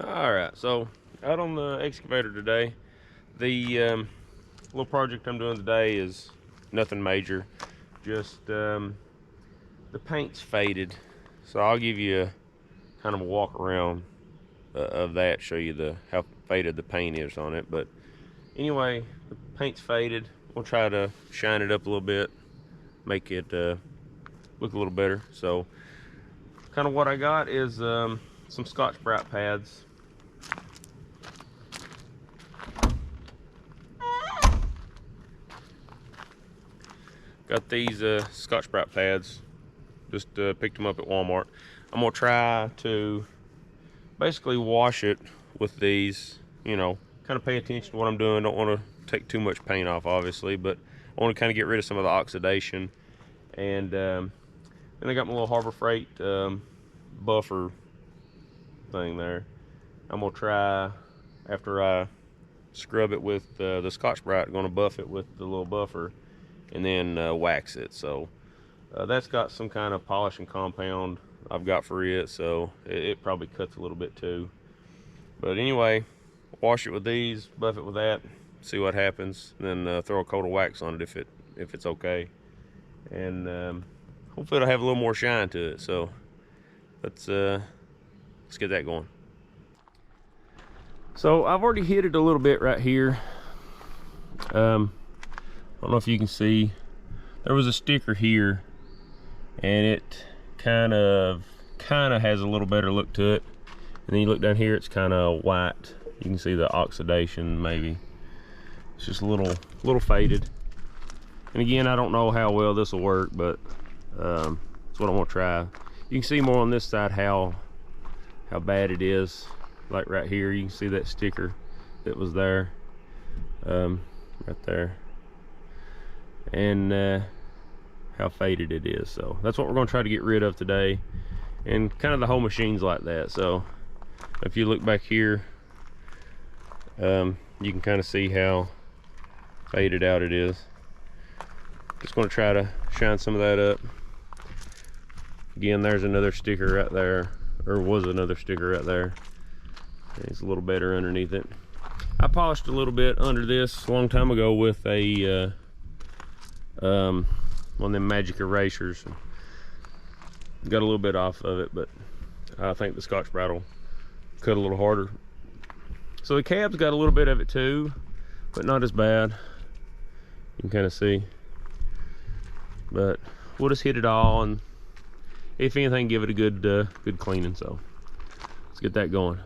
Alright, so out on the excavator today. The little project I'm doing today is nothing major, just the paint's faded, so I'll give you kind of a walk around of that, show you how faded the paint is on it. But anyway, the paint's faded. We'll try to shine it up a little bit, make it look a little better. So kind of what I got is some Scotch-Brite pads. Got these Scotch-Brite pads, just picked them up at Walmart. I'm gonna try to basically wash it with these, you know, kind of pay attention to what I'm doing. Don't want to take too much paint off, obviously, but I want to kind of get rid of some of the oxidation. And then I got my little Harbor Freight buffer thing there. I'm gonna try, after I scrub it with the Scotch-Brite, I'm gonna buff it with the little buffer and then wax it. So that's got some kind of polishing compound I've got for it, so it probably cuts a little bit too. But anyway, wash it with these, buff it with that, see what happens, and then throw a coat of wax on it if it's okay. And hopefully it'll have a little more shine to it. So let's get that going. So I've already hit it a little bit right here. I don't know if you can see, there was a sticker here, and it kind of has a little better look to it. And then you look down here, it's kind of white. You can see the oxidation maybe. It's just a little faded. And again, I don't know how well this will work, but that's what I'm gonna try. You can see more on this side how bad it is. Like right here, you can see that sticker that was there, right there, and how faded it is. So that's what we're going to try to get rid of today. And kind of the whole machine's like that. So if you look back here, you can kind of see how faded out it is. Just going to try to shine some of that up. Again, there's another sticker right there, or was another sticker right there. It's a little better underneath it. I polished a little bit under this a long time ago with a one of them magic erasers. Got a little bit off of it, but I think the Scotch-Brite will cut a little harder. So the cab's got a little bit of it too, but not as bad. You can kind of see. But we'll just hit it all, and if anything, give it a good cleaning. So let's get that going.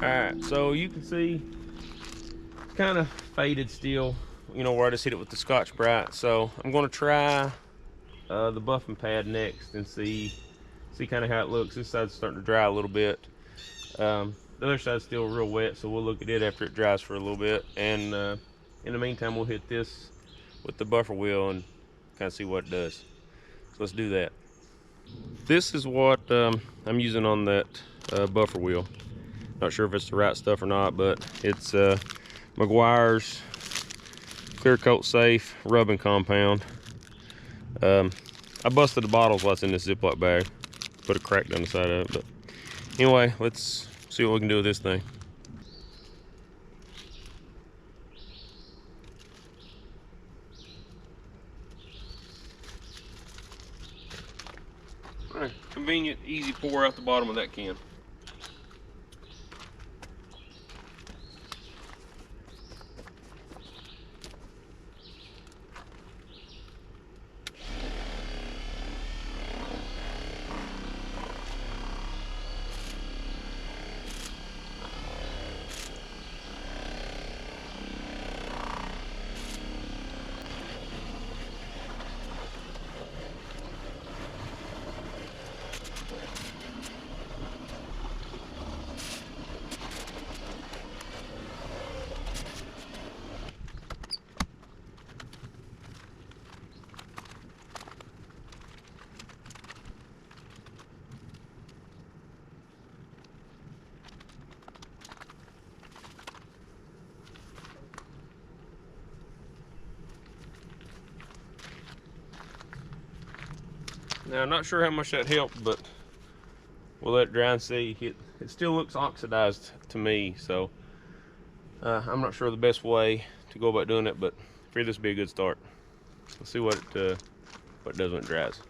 Alright, so you can see it's kind of faded still, you know, where I just hit it with the Scotch-Brite. So I'm going to try the buffing pad next and see kind of how it looks. This side's starting to dry a little bit. The other side's still real wet, so we'll look at it after it dries for a little bit. And in the meantime, we'll hit this with the buffer wheel and kind of see what it does. So let's do that. This is what I'm using on that buffer wheel. Not sure if it's the right stuff or not, but it's Meguairs clear coat safe rubbing compound. I busted the bottles while it's in this Ziploc bag. Put a crack down the side of it. But anyway, let's see what we can do with this thing. All right, convenient, easy pour out the bottom of that can. Now, I'm not sure how much that helped, but we'll let it dry and see. It still looks oxidized to me, so I'm not sure the best way to go about doing it, but I figure this would be a good start. Let's see what it does when it dries.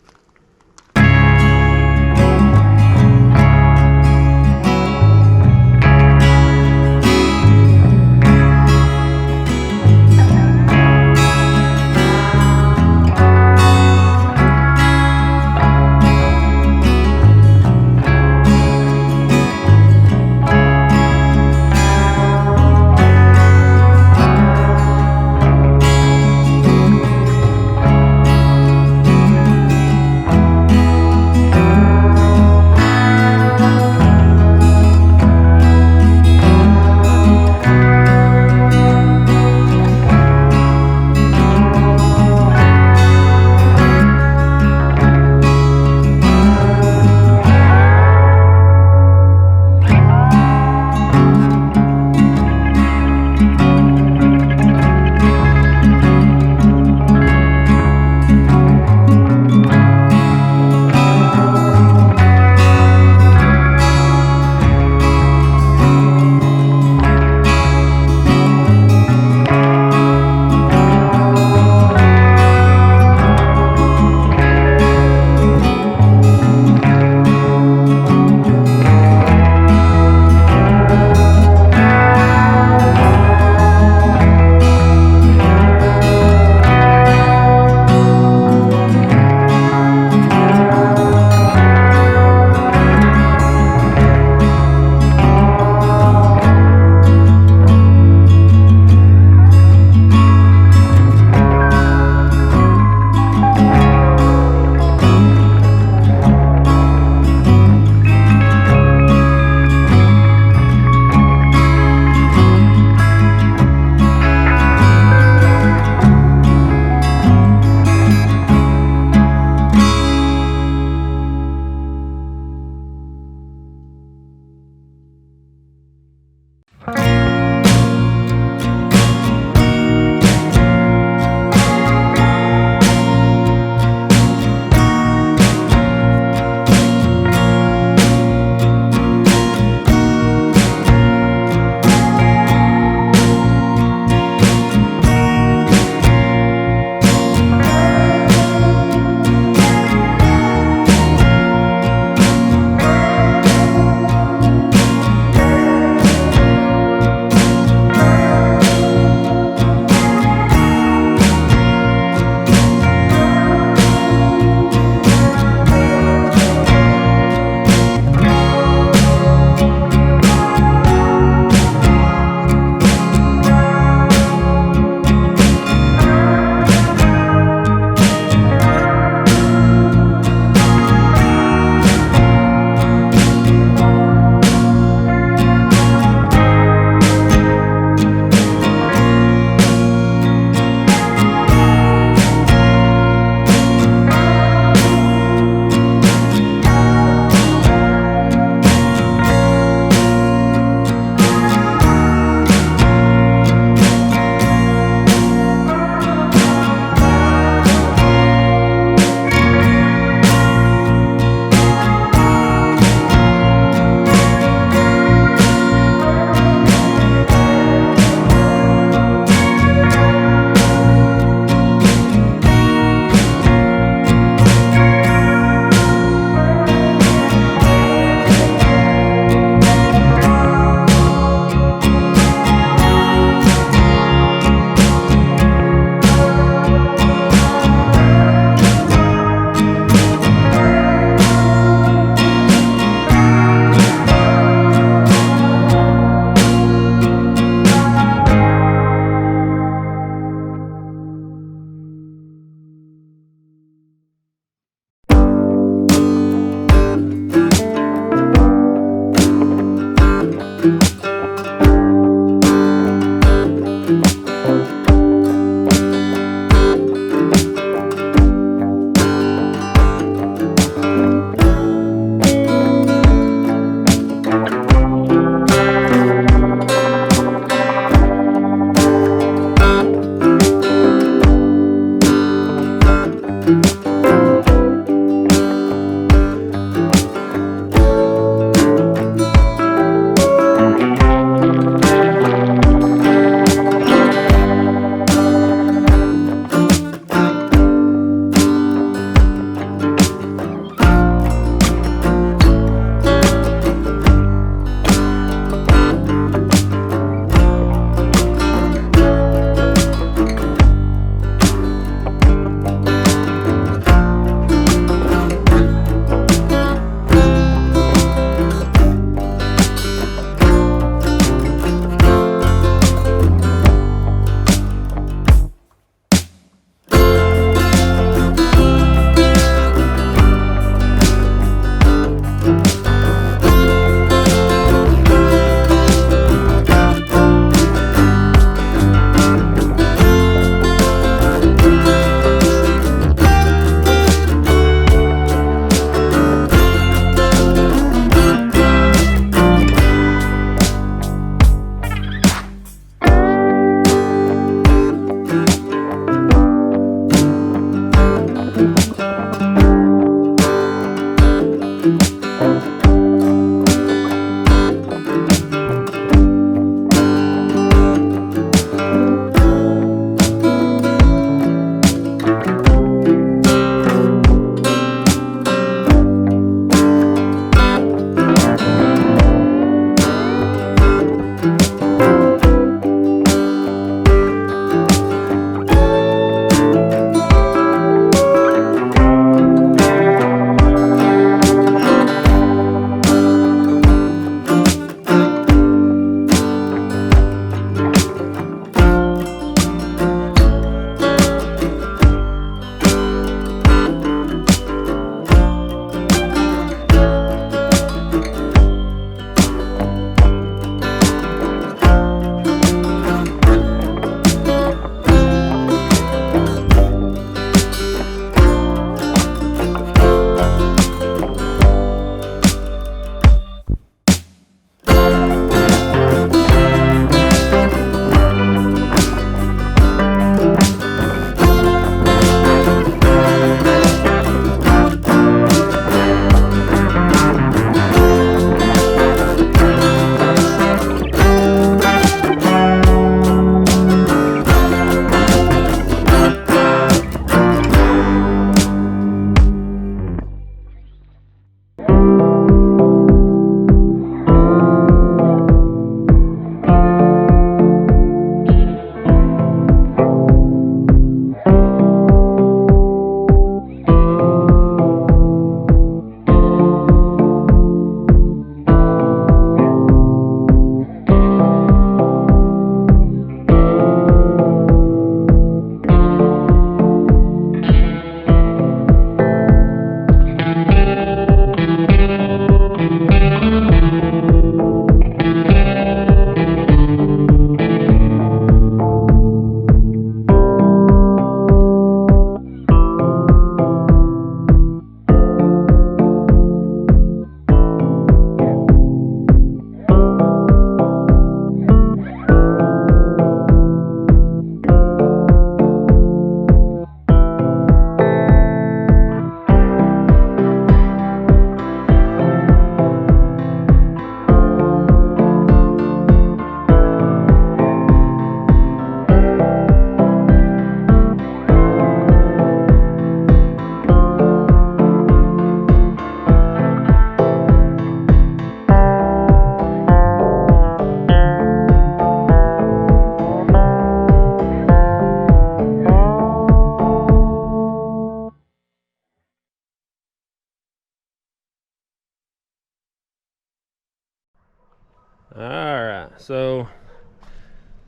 All right, so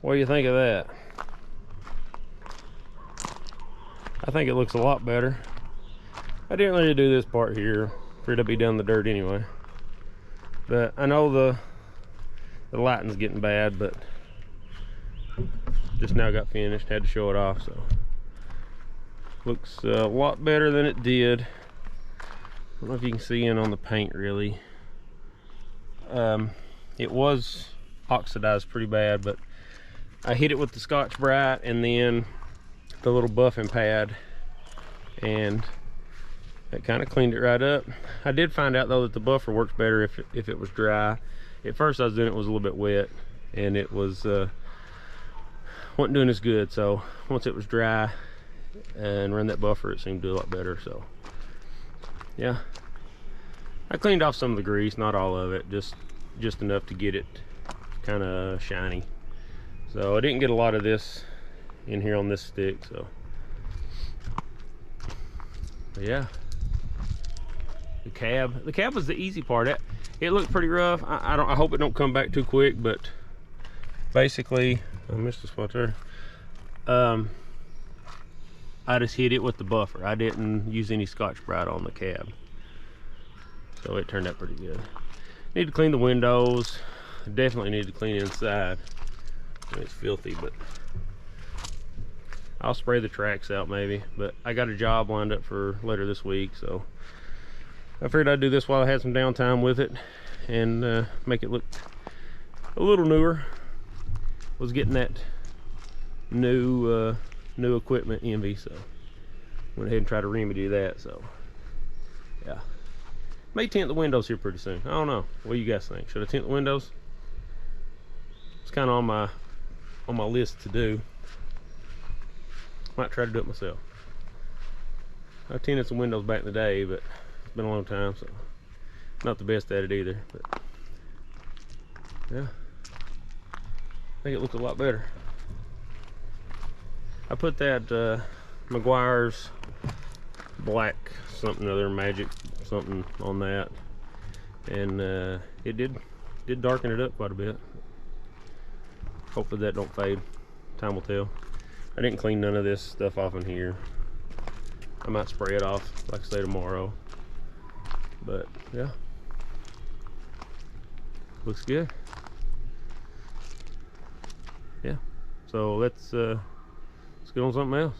what do you think of that? I think it looks a lot better. I didn't really do this part here for it to be down the dirt anyway, but I know the lighting's getting bad, but just now got finished, had to show it off. So looks a lot better than it did. I don't know if you can see in on the paint really. It was oxidized pretty bad, but I hit it with the Scotch-Brite and then the little buffing pad, and that kind of cleaned it right up. I did find out though that the buffer works better if it was dry. At first I was doing it was a little bit wet, and it was wasn't doing as good. So once it was dry and run that buffer, it seemed to do a lot better. So yeah, I cleaned off some of the grease, not all of it, just enough to get it kind of shiny. So I didn't get a lot of this in here on this stick. So but yeah, the cab was the easy part. It looked pretty rough. I hope it don't come back too quick, but basically I missed a spot there. I just hit it with the buffer. I didn't use any Scotch-Brite on the cab, so it turned out pretty good. Need to clean the windows. Definitely need to clean inside. It's filthy, but I'll spray the tracks out maybe. But I got a job lined up for later this week, so I figured I'd do this while I had some downtime with it and make it look a little newer. Was getting that new equipment envy, so went ahead and tried to remedy that. So yeah, may tint the windows here pretty soon. I don't know, what do you guys think? Should I tint the windows? It's kind of on my list to do. Might try to do it myself. I tinted some windows back in the day, but it's been a long time, so not the best at it either. But yeah, I think it looks a lot better. I put that Meguairs black something or other, magic something on that, and it did darken it up quite a bit. Hopefully that don't fade. Time will tell. I didn't clean none of this stuff off in here. I might spray it off, like I say, tomorrow. But yeah, looks good. Yeah, so let's get on something else.